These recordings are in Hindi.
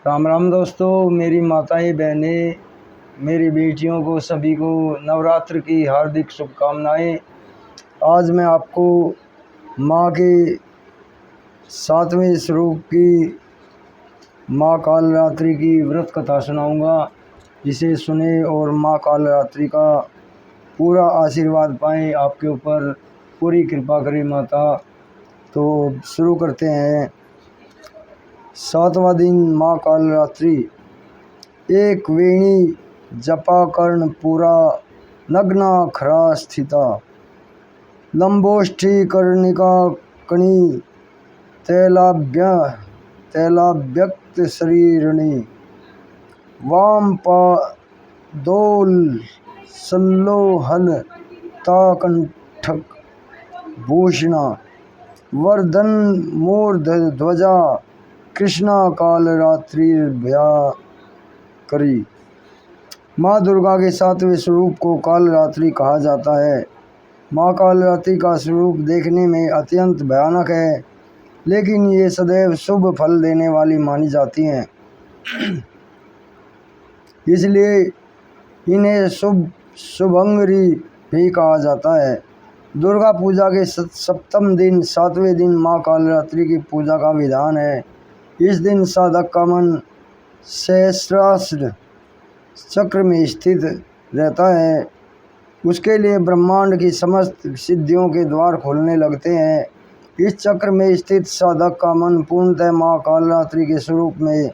राम राम दोस्तों, मेरी माताएं बहनें, मेरी बेटियों को सभी को नवरात्र की हार्दिक शुभकामनाएं। आज मैं आपको माँ के 7वें स्वरूप की माँ कालरात्रि की व्रत कथा सुनाऊंगा। इसे सुने और माँ कालरात्रि का पूरा आशीर्वाद पाएं, आपके ऊपर पूरी कृपा करे माता। तो शुरू करते हैं। 7वां दिन माँ कालरात्रि। एक वेणी जपा कर्ण पूरा, नग्ना खरा स्थिता। लंबोष्ठी कर्णिका कणी, तैलाभ्यक्त शरीरणी। वाम पादोल सल्लोहल ताकंठक भूषणा। वर्धन मूर्ध ध्वजा, कृष्णा कालरात्रिर्भया करी। माँ दुर्गा के 7वें स्वरूप को कालरात्रि कहा जाता है। माँ कालरात्रि का स्वरूप देखने में अत्यंत भयानक है, लेकिन ये सदैव शुभ फल देने वाली मानी जाती हैं। इसलिए इन्हें शुभंगरी भी कहा जाता है। दुर्गा पूजा के सप्तम दिन 7वें दिन माँ कालरात्रि की पूजा का विधान है। इस दिन साधक का मन सहस्रार चक्र में स्थित रहता है। उसके लिए ब्रह्मांड की समस्त सिद्धियों के द्वार खोलने लगते हैं। इस चक्र में स्थित साधक का मन पूर्णतः माँ कालरात्रि के स्वरूप में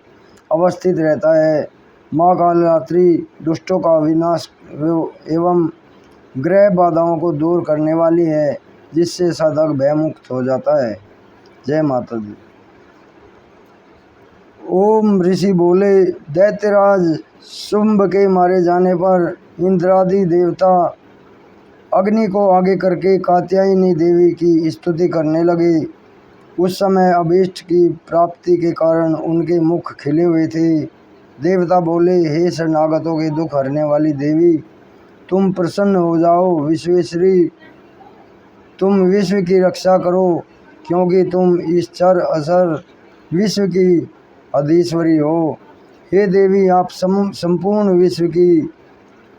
अवस्थित रहता है। माँ कालरात्रि दुष्टों का विनाश एवं ग्रह बाधाओं को दूर करने वाली है, जिससे साधक भयमुक्त हो जाता है। जय माता दी। ओम ऋषि बोले, दैत्यराज शुंभ के मारे जाने पर इंद्रादि देवता अग्नि को आगे करके कात्यायनी देवी की स्तुति करने लगे। उस समय अभीष्ट की प्राप्ति के कारण उनके मुख खिले हुए थे। देवता बोले, हे शरणागतों के दुख हरने वाली देवी, तुम प्रसन्न हो जाओ। विश्वेश्वरी, तुम विश्व की रक्षा करो, क्योंकि तुम इस चर असर विश्व की अधीश्वरी हो। हे देवी, आप संपूर्ण विश्व की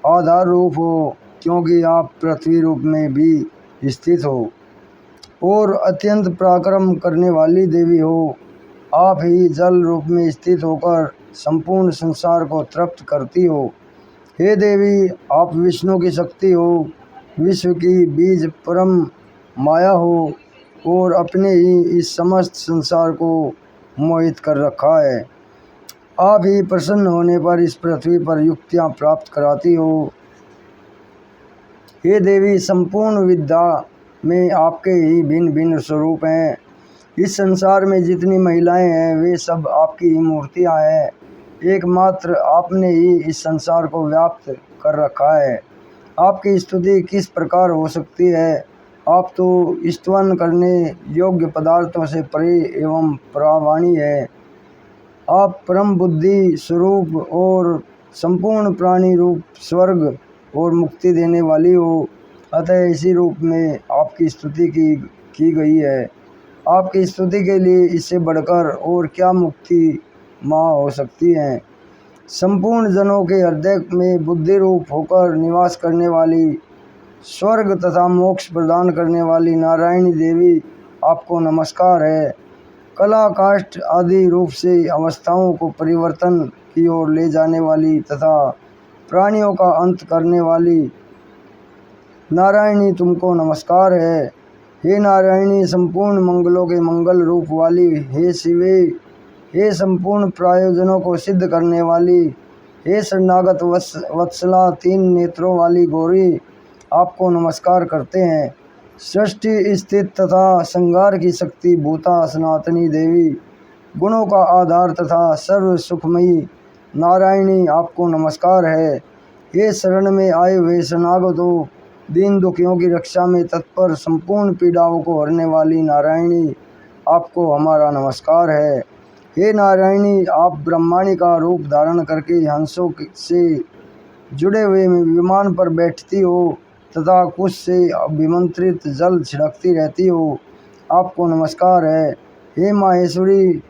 आधार रूप हो, क्योंकि आप पृथ्वी रूप में भी स्थित हो और अत्यंत पराक्रम करने वाली देवी हो। आप ही जल रूप में स्थित होकर संपूर्ण संसार को तृप्त करती हो। हे देवी, आप विष्णु की शक्ति हो, विश्व की बीज परम माया हो और अपने ही इस समस्त संसार को मोहित कर रखा है। आप ही प्रसन्न होने पर इस पृथ्वी पर युक्तियाँ प्राप्त कराती हो। हे देवी, संपूर्ण विद्या में आपके ही भिन्न भिन्न स्वरूप हैं। इस संसार में जितनी महिलाएं हैं, वे सब आपकी ही मूर्तियाँ हैं। एकमात्र आपने ही इस संसार को व्याप्त कर रखा है। आपकी स्तुति किस प्रकार हो सकती है? आप तो स्तवन करने योग्य पदार्थों से परे एवं परावाणी है। आप परम बुद्धि स्वरूप और संपूर्ण प्राणी रूप स्वर्ग और मुक्ति देने वाली हो। अतः इसी रूप में आपकी स्तुति की गई है। आपकी स्तुति के लिए इससे बढ़कर और क्या मुक्ति माँ हो सकती है। संपूर्ण जनों के हृदय में बुद्धि रूप होकर निवास करने वाली, स्वर्ग तथा मोक्ष प्रदान करने वाली नारायणी देवी, आपको नमस्कार है। कला काष्ठ आदि रूप से अवस्थाओं को परिवर्तन की ओर ले जाने वाली तथा प्राणियों का अंत करने वाली नारायणी, तुमको नमस्कार है। हे नारायणी, संपूर्ण मंगलों के मंगल रूप वाली, हे शिवे, हे संपूर्ण प्रयोजनों को सिद्ध करने वाली, हे शरणागत वत्सला, 3 नेत्रों वाली गौरी, आपको नमस्कार करते हैं। सृष्टि स्थित तथा संहार की शक्ति भूता सनातनी देवी, गुणों का आधार तथा सर्व सुखमयी नारायणी, आपको नमस्कार है। हे शरण में आए हुए शरणागतों, दीन दुखियों की रक्षा में तत्पर, संपूर्ण पीड़ाओं को हरने वाली नारायणी, आपको हमारा नमस्कार है। हे नारायणी, आप ब्रह्माणी का रूप धारण करके हंसों से जुड़े हुए विमान पर बैठती हो तथा कुछ से अभिमंत्रित जल छिड़कती रहती हो, आपको नमस्कार है। हे माहेश्वरी,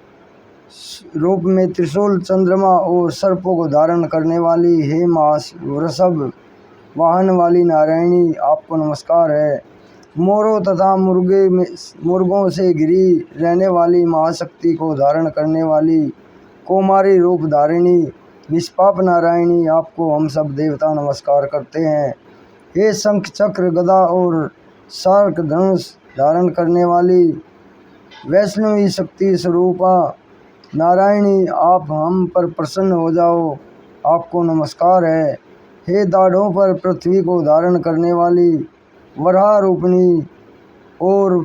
रूप में त्रिशूल, चंद्रमा और सर्पों को धारण करने वाली, हे मास वृषभ वाहन वाली नारायणी, आपको नमस्कार है। मोरों तथा मुर्गों से घिरी रहने वाली महाशक्ति को धारण करने वाली, कौमारी रूप धारिणी निष्पाप नारायणी, आपको हम सब देवता नमस्कार करते हैं। हे शंख चक्र गदा और शार्क धनुष धारण करने वाली वैष्णवी शक्ति स्वरूपा नारायणी, आप हम पर प्रसन्न हो जाओ, आपको नमस्कार है। हे दाढ़ों पर पृथ्वी को धारण करने वाली वराह रूपिणी और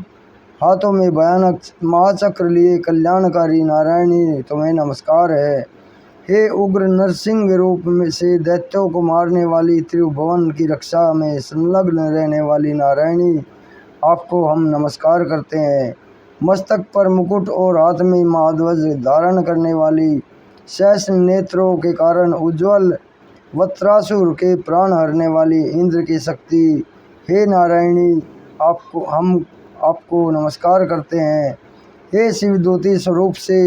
हाथों में भयानक महाचक्र लिए कल्याणकारी नारायणी, तुम्हें नमस्कार है। हे उग्र नरसिंह रूप में से दैत्यों को मारने वाली, त्रिभुवन की रक्षा में संलग्न रहने वाली नारायणी, आपको हम नमस्कार करते हैं। मस्तक पर मुकुट और हाथ में महाध्वज धारण करने वाली, सहस्र नेत्रों के कारण उज्ज्वल वत्रासुर के प्राण हरने वाली इंद्र की शक्ति, हे नारायणी, आपको नमस्कार करते हैं। हे शिवदूती स्वरूप से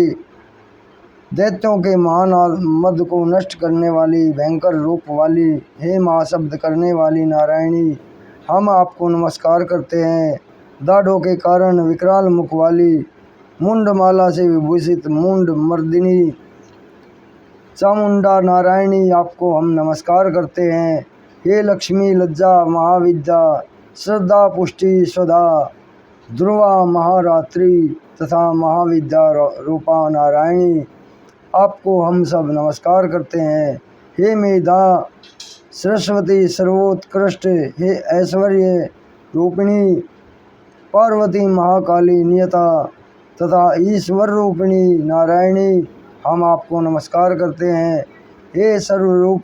दैत्यों के महान मद को नष्ट करने वाली, भयंकर रूप वाली, हे महाशब्द करने वाली नारायणी, हम आपको नमस्कार करते हैं। दाढ़ों के कारण विकराल मुख वाली, मुंडमाला से विभूषित मुंड मर्दिनी चामुंडा नारायणी, आपको हम नमस्कार करते हैं। हे लक्ष्मी लज्जा महाविद्या श्रद्धा पुष्टि स्वधा ध्रुवा महारात्रि तथा महाविद्या रूपा नारायणी, आपको हम सब नमस्कार करते हैं। हे मेधा सरस्वती सर्वोत्कृष्ट, हे ऐश्वर्य रूपिणी पार्वती महाकाली नियता तथा ईश्वर रूपिणी नारायणी, हम आपको नमस्कार करते हैं। हे सर्वरूप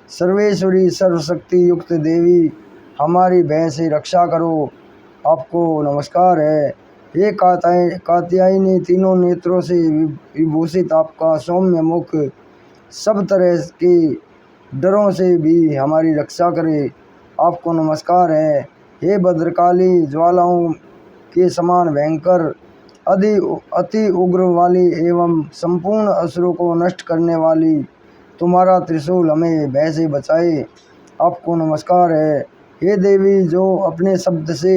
सर्वेश्वरी सर्वशक्ति युक्त देवी, हमारी भय से रक्षा करो, आपको नमस्कार है। हे कात्यायनी तीनों नेत्रों से विभूषित आपका सौम्य मुख सब तरह के डरों से भी हमारी रक्षा करे, आपको नमस्कार है। हे भद्रकाली ज्वालाओं के समान भयंकर अति उग्र वाली एवं संपूर्ण असुरों को नष्ट करने वाली, तुम्हारा त्रिशूल हमें भय से बचाए, आपको नमस्कार है। हे देवी, जो अपने शब्द से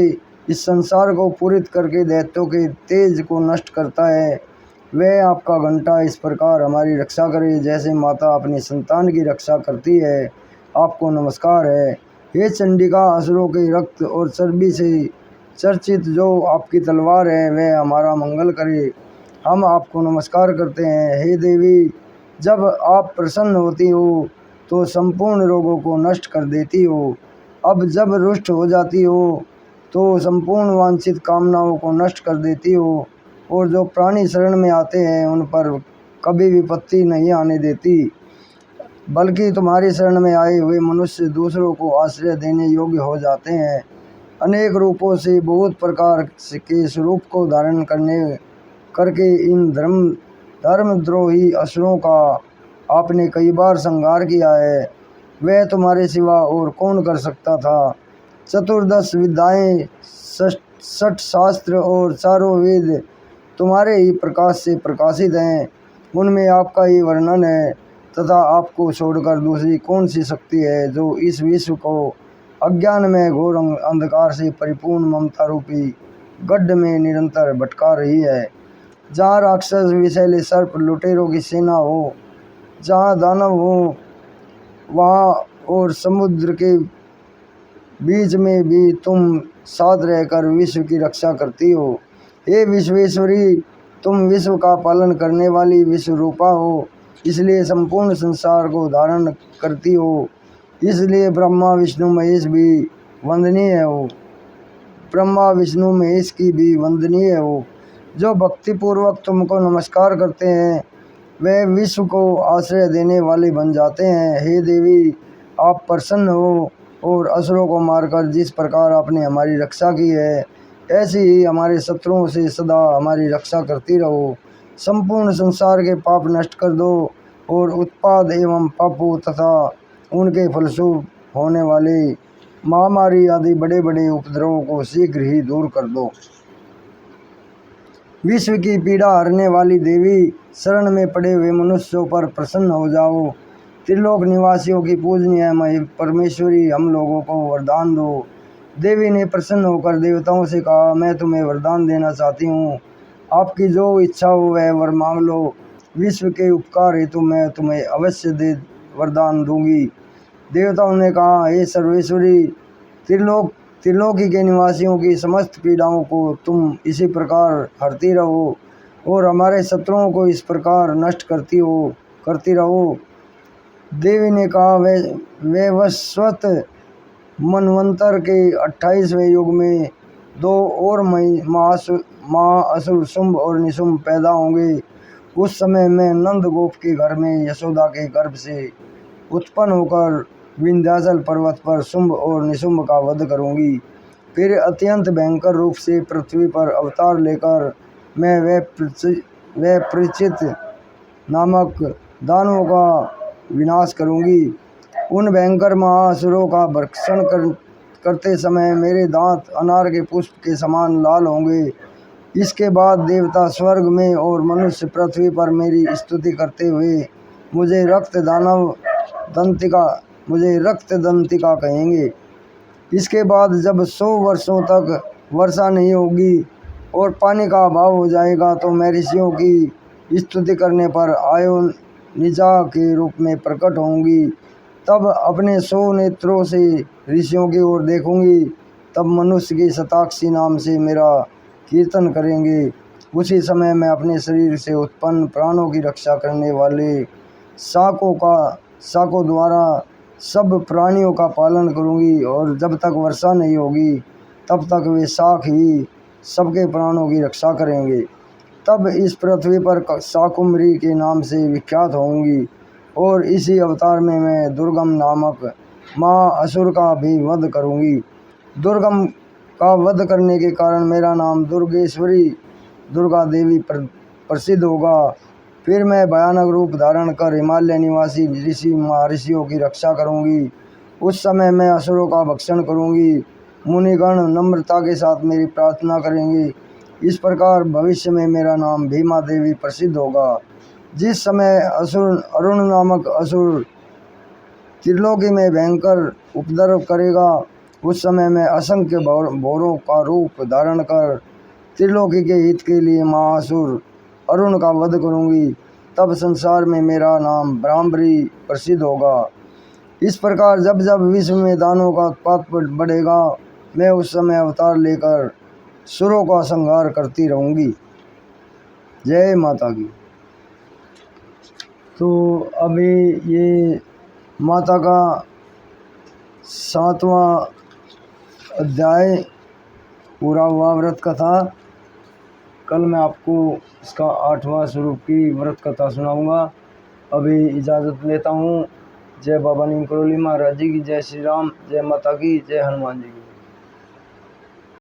इस संसार को पूरित करके दैत्यों के तेज को नष्ट करता है, वह आपका घंटा इस प्रकार हमारी रक्षा करे जैसे माता अपनी संतान की रक्षा करती है, आपको नमस्कार है। हे चंडिका, असुरों के रक्त और चर्बी से चर्चित जो आपकी तलवार है, वह हमारा मंगल करे, हम आपको नमस्कार करते हैं। हे देवी, जब आप प्रसन्न होती हो तो संपूर्ण रोगों को नष्ट कर देती हो, अब जब रुष्ट हो जाती हो तो संपूर्ण वांछित कामनाओं को नष्ट कर देती हो, और जो प्राणी शरण में आते हैं उन पर कभी विपत्ति नहीं आने देती, बल्कि तुम्हारी शरण में आए हुए मनुष्य दूसरों को आश्रय देने योग्य हो जाते हैं। अनेक रूपों से बहुत प्रकार के स्वरूप को धारण करके इन धर्मद्रोही असुरों का आपने कई बार संहार किया है, वह तुम्हारे सिवा और कौन कर सकता था। चतुर्दश विद्याएं, 60 शास्त्र और चारों वेद तुम्हारे ही प्रकाश से प्रकाशित हैं, उनमें आपका ही वर्णन है, तथा आपको छोड़कर दूसरी कौन सी शक्ति है जो इस विश्व को अज्ञान में घोर अंधकार से परिपूर्ण ममता रूपी गड्ढ में निरंतर भटका रही है। जहाँ राक्षस विषैले सर्प लुटेरों की सेना हो, जहाँ दानव हो वहाँ, और समुद्र के बीच में भी तुम साथ रहकर विश्व की रक्षा करती हो। हे विश्वेश्वरी, तुम विश्व का पालन करने वाली विश्व रूपा हो, इसलिए संपूर्ण संसार को धारण करती हो, इसलिए ब्रह्मा विष्णु महेश भी वंदनीय हो, ब्रह्मा विष्णु महेश की भी वंदनीय हो। जो भक्तिपूर्वक तुमको नमस्कार करते हैं वे विश्व को आश्रय देने वाले बन जाते हैं। हे देवी, आप प्रसन्न हो और असुरों को मारकर जिस प्रकार आपने हमारी रक्षा की है, ऐसी ही हमारे शत्रुओं से सदा हमारी रक्षा करती रहो। संपूर्ण संसार के पाप नष्ट कर दो और उत्पाद एवं पापों तथा उनके फलस्वरूप होने वाले महामारी आदि बड़े बड़े उपद्रवों को शीघ्र ही दूर कर दो। विश्व की पीड़ा हरने वाली देवी, शरण में पड़े हुए मनुष्यों पर प्रसन्न हो जाओ। त्रिलोक निवासियों की पूजनीय मैं परमेश्वरी, हम लोगों को वरदान दो। देवी ने प्रसन्न होकर देवताओं से कहा, मैं तुम्हें वरदान देना चाहती हूँ। आपकी जो इच्छा हो वह वर मांग लो। विश्व के उपकार हेतु मैं तुम्हें अवश्य दे वरदान दूंगी। देवताओं ने कहा, हे सर्वेश्वरी, त्रिलोकी के निवासियों की समस्त पीड़ाओं को तुम इसी प्रकार हरती रहो और हमारे शत्रुओं को इस प्रकार नष्ट करती रहो। देवी ने कहा, वैवस्वत मनवंतर के 28वें युग में 2 और महाअसुर शुंभ और निशुंभ पैदा होंगे। उस समय मैं नंद गोप के घर में यशोदा के गर्भ से उत्पन्न होकर विंध्याचल पर्वत पर शुंभ और निशुंभ का वध करूंगी। फिर अत्यंत भयंकर रूप से पृथ्वी पर अवतार लेकर मैं वह पृचित नामक दानवों का विनाश करूंगी। उन भयंकर महाअसुरों का भक्षण करते समय मेरे दांत अनार के पुष्प के समान लाल होंगे। इसके बाद देवता स्वर्ग में और मनुष्य पृथ्वी पर मेरी स्तुति करते हुए मुझे रक्त दंतिका कहेंगे। इसके बाद जब 100 वर्षों तक वर्षा नहीं होगी और पानी का अभाव हो जाएगा तो मैं ऋषियों की स्तुति करने पर आयोनिजा के रूप में प्रकट होंगी। तब अपने 100 नेत्रों से ऋषियों की ओर देखूंगी। तब मनुष्य की शताक्षी नाम से मेरा कीर्तन करेंगे। उसी समय मैं अपने शरीर से उत्पन्न प्राणों की रक्षा करने वाले शाकों द्वारा सब प्राणियों का पालन करूंगी और जब तक वर्षा नहीं होगी तब तक वे शाक ही सबके प्राणों की रक्षा करेंगे। तब इस पृथ्वी पर शाकुम्भरी के नाम से विख्यात होंगी और इसी अवतार में मैं दुर्गम नामक महाअसुर का भी वध करूंगी। दुर्गम का वध करने के कारण मेरा नाम दुर्गेश्वरी दुर्गा देवी प्रसिद्ध होगा। फिर मैं भयानक रूप धारण कर हिमालय निवासी ऋषि महर्षियों की रक्षा करूंगी। उस समय मैं असुरों का भक्षण करूंगी। मुनिगण नम्रता के साथ मेरी प्रार्थना करेंगे। इस प्रकार भविष्य में मेरा नाम भीमा देवी प्रसिद्ध होगा। जिस समय अरुण नामक असुर त्रिलोकी में भयंकर उपद्रव करेगा, उस समय मैं असंख्य भौरों का रूप धारण कर त्रिलोकी के हित के लिए महाअसुर अरुण का वध करूंगी। तब संसार में मेरा नाम ब्राह्मरी प्रसिद्ध होगा। इस प्रकार जब जब विश्व में दानों का उत्पात बढ़ेगा, मैं उस समय अवतार लेकर सुरों का संहार करती रहूंगी। जय माता की। तो अभी ये माता का 7वां अध्याय पूरा हुआ व्रत कथा। कल मैं आपको इसका 8वां स्वरूप की व्रत कथा सुनाऊंगा। अभी इजाज़त लेता हूँ। जय बाबा नीम करोली महाराज जी की, जय श्री राम, जय माता की, जय हनुमान जी की।